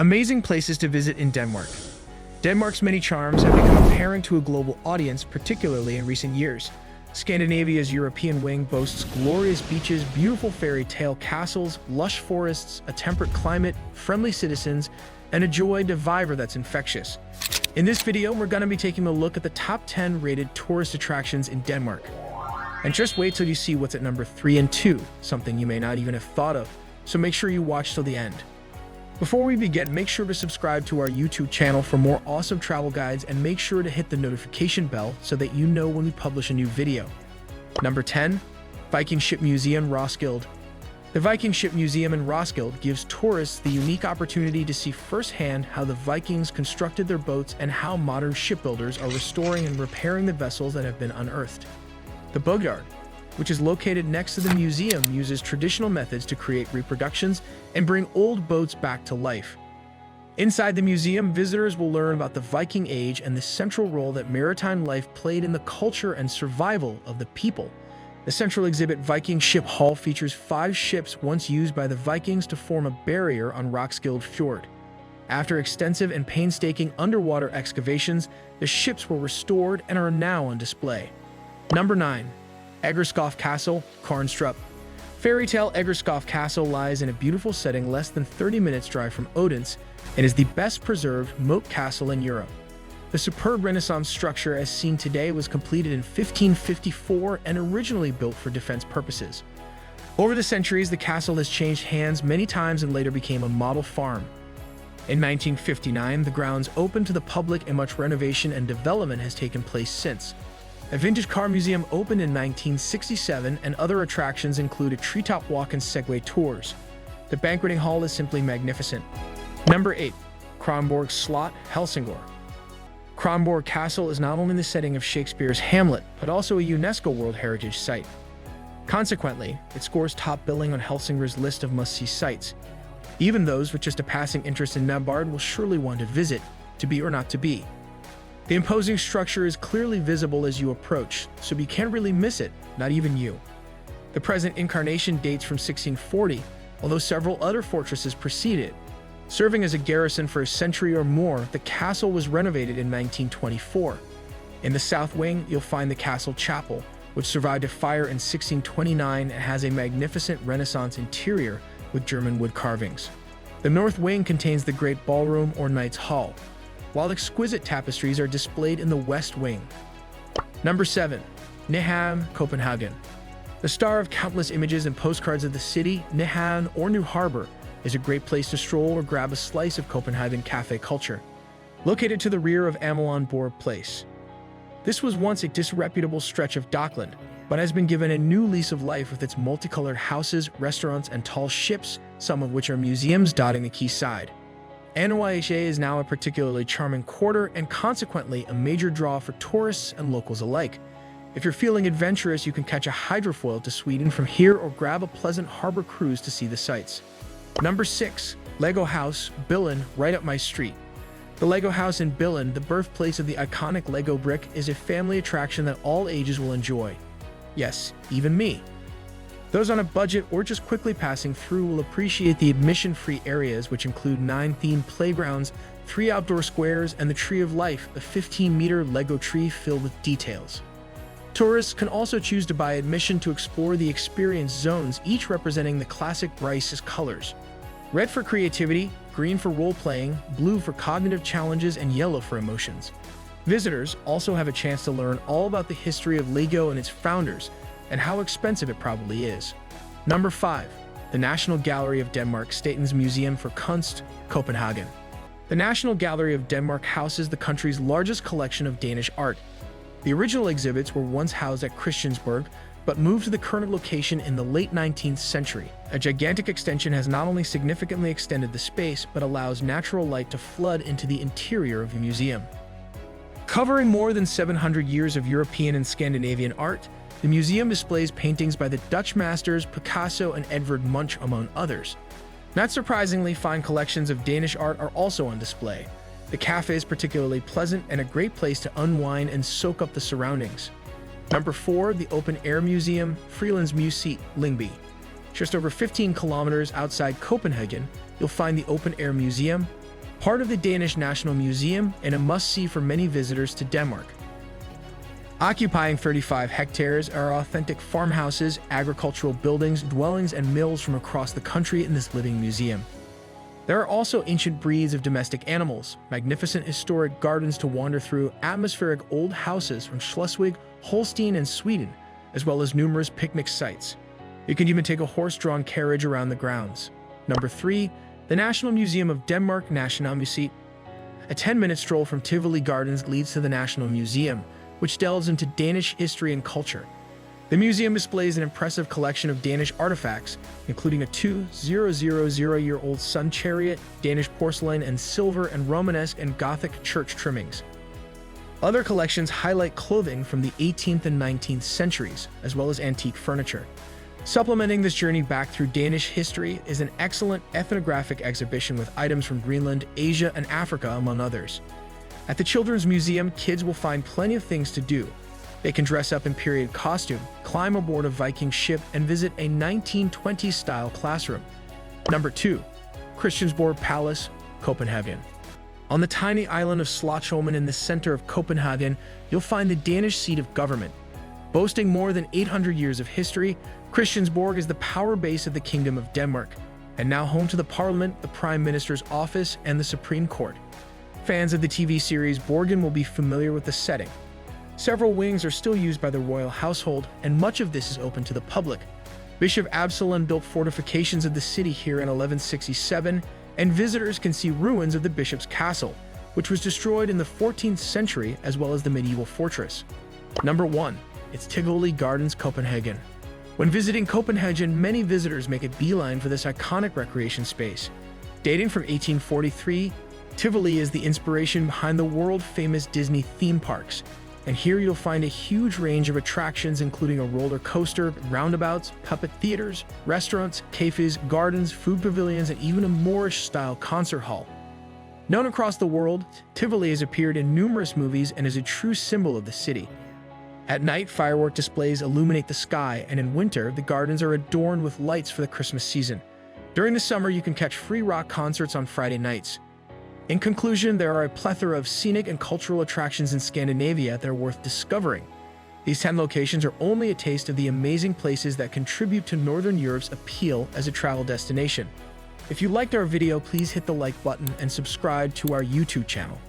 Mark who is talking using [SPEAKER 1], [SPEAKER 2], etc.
[SPEAKER 1] Amazing places to visit in Denmark. Denmark's many charms have become apparent to a global audience, particularly in recent years. Scandinavia's European wing boasts glorious beaches, beautiful fairy tale castles, lush forests, a temperate climate, friendly citizens, and a joy de vivre that's infectious. In this video, we're going to be taking a look at the top 10 rated tourist attractions in Denmark. And just wait till you see what's at number 3 and 2, something you may not even have thought of, so make sure you watch till the end. Before we begin, make sure to subscribe to our YouTube channel for more awesome travel guides and make sure to hit the notification bell so that you know when we publish a new video. Number 10. Viking Ship Museum, Roskilde. The Viking Ship Museum in Roskilde gives tourists the unique opportunity to see firsthand how the Vikings constructed their boats and how modern shipbuilders are restoring and repairing the vessels that have been unearthed. The boatyard, which is located next to the museum, uses traditional methods to create reproductions and bring old boats back to life. Inside the museum, visitors will learn about the Viking Age and the central role that maritime life played in the culture and survival of the people. The central exhibit, Viking Ship Hall, features 5 ships once used by the Vikings to form a barrier on Roskilde Fjord. After extensive and painstaking underwater excavations, the ships were restored and are now on display. Number 9. ARoS Castle, Karenstrup. Fairy tale ARoS Castle lies in a beautiful setting less than 30 minutes drive from Odense and is the best preserved moat castle in Europe. The superb Renaissance structure as seen today was completed in 1554 and originally built for defense purposes. Over the centuries, the castle has changed hands many times and later became a model farm. In 1959, the grounds opened to the public and much renovation and development has taken place since. A vintage car museum opened in 1967, and other attractions include a treetop walk and Segway tours. The banqueting hall is simply magnificent. Number 8. Kronborg Slot, Helsingør. Kronborg Castle is not only the setting of Shakespeare's Hamlet, but also a UNESCO World Heritage Site. Consequently, it scores top billing on Helsingør's list of must-see sites. Even those with just a passing interest in Nabard will surely want to visit, to be or not to be. The imposing structure is clearly visible as you approach, so you can't really miss it, not even you. The present incarnation dates from 1640, although several other fortresses preceded it. Serving as a garrison for a century or more, the castle was renovated in 1924. In the south wing, you'll find the castle chapel, which survived a fire in 1629 and has a magnificent Renaissance interior with German wood carvings. The north wing contains the great ballroom or knight's hall, while exquisite tapestries are displayed in the west wing. Number 7. Nyhavn, Copenhagen. The star of countless images and postcards of the city, Nyhavn or New Harbor is a great place to stroll or grab a slice of Copenhagen cafe culture. Located to the rear of Amalienborg Palace. This was once a disreputable stretch of dockland, but has been given a new lease of life with its multicolored houses, restaurants, and tall ships, some of which are museums dotting the quayside. Nyhavn is now a particularly charming quarter and consequently a major draw for tourists and locals alike. If you're feeling adventurous, you can catch a hydrofoil to Sweden from here or grab a pleasant harbor cruise to see the sights. Number 6. Lego House, Billund, right up my street. The Lego House in Billund, the birthplace of the iconic Lego brick, is a family attraction that all ages will enjoy. Yes, even me. Those on a budget or just quickly passing through will appreciate the admission-free areas, which include 9 themed playgrounds, 3 outdoor squares, and the Tree of Life, a 15-meter Lego tree filled with details. Tourists can also choose to buy admission to explore the experience zones, each representing the classic Bryce's colors. Red for creativity, green for role-playing, blue for cognitive challenges, and yellow for emotions. Visitors also have a chance to learn all about the history of Lego and its founders, and how expensive it probably is. Number 5. The National Gallery of Denmark, Statens Museum for Kunst, Copenhagen. The National Gallery of Denmark houses the country's largest collection of Danish art. The original exhibits were once housed at Christiansborg, but moved to the current location in the late 19th century. A gigantic extension has not only significantly extended the space, but allows natural light to flood into the interior of the museum. Covering more than 700 years of European and Scandinavian art, the museum displays paintings by the Dutch masters Picasso and Edvard Munch, among others. Not surprisingly, fine collections of Danish art are also on display. The cafe is particularly pleasant and a great place to unwind and soak up the surroundings. Number 4. The Open Air Museum, Frilandsmuseet, Lyngby. Just over 15 kilometers outside Copenhagen, you'll find the Open Air Museum, part of the Danish National Museum and a must-see for many visitors to Denmark. Occupying 35 hectares are authentic farmhouses, agricultural buildings, dwellings, and mills from across the country in this living museum. There are also ancient breeds of domestic animals, magnificent historic gardens to wander through, atmospheric old houses from Schleswig, Holstein, and Sweden, as well as numerous picnic sites. You can even take a horse-drawn carriage around the grounds. Number 3. The National Museum of Denmark, Nationalmuseet. A 10-minute stroll from Tivoli Gardens leads to the National Museum, which delves into Danish history and culture. The museum displays an impressive collection of Danish artifacts, including a 2,000-year-old sun chariot, Danish porcelain, and silver and Romanesque and Gothic church trimmings. Other collections highlight clothing from the 18th and 19th centuries, as well as antique furniture. Supplementing this journey back through Danish history is an excellent ethnographic exhibition with items from Greenland, Asia, and Africa, among others. At the Children's Museum, kids will find plenty of things to do. They can dress up in period costume, climb aboard a Viking ship, and visit a 1920s-style classroom. Number 2. Kronborg Palace, Copenhagen. On the tiny island of Slotsholmen in the center of Copenhagen, you'll find the Danish seat of government. Boasting more than 800 years of history, Kronborg is the power base of the Kingdom of Denmark, and now home to the Parliament, the Prime Minister's office, and the Supreme Court. Fans of the TV series Borgen will be familiar with the setting. Several wings are still used by the royal household, and much of this is open to the public. Bishop Absalon built fortifications of the city here in 1167, and visitors can see ruins of the bishop's castle, which was destroyed in the 14th century, as well as the medieval fortress. Number 1. It's Tivoli Gardens, Copenhagen. When visiting Copenhagen, many visitors make a beeline for this iconic recreation space. Dating from 1843, Tivoli is the inspiration behind the world-famous Disney theme parks, and here you'll find a huge range of attractions including a roller coaster, roundabouts, puppet theaters, restaurants, cafes, gardens, food pavilions, and even a Moorish-style concert hall. Known across the world, Tivoli has appeared in numerous movies and is a true symbol of the city. At night, firework displays illuminate the sky, and in winter, the gardens are adorned with lights for the Christmas season. During the summer, you can catch free rock concerts on Friday nights. In conclusion, there are a plethora of scenic and cultural attractions in Scandinavia that are worth discovering. These 10 locations are only a taste of the amazing places that contribute to Northern Europe's appeal as a travel destination. If you liked our video, please hit the like button and subscribe to our YouTube channel.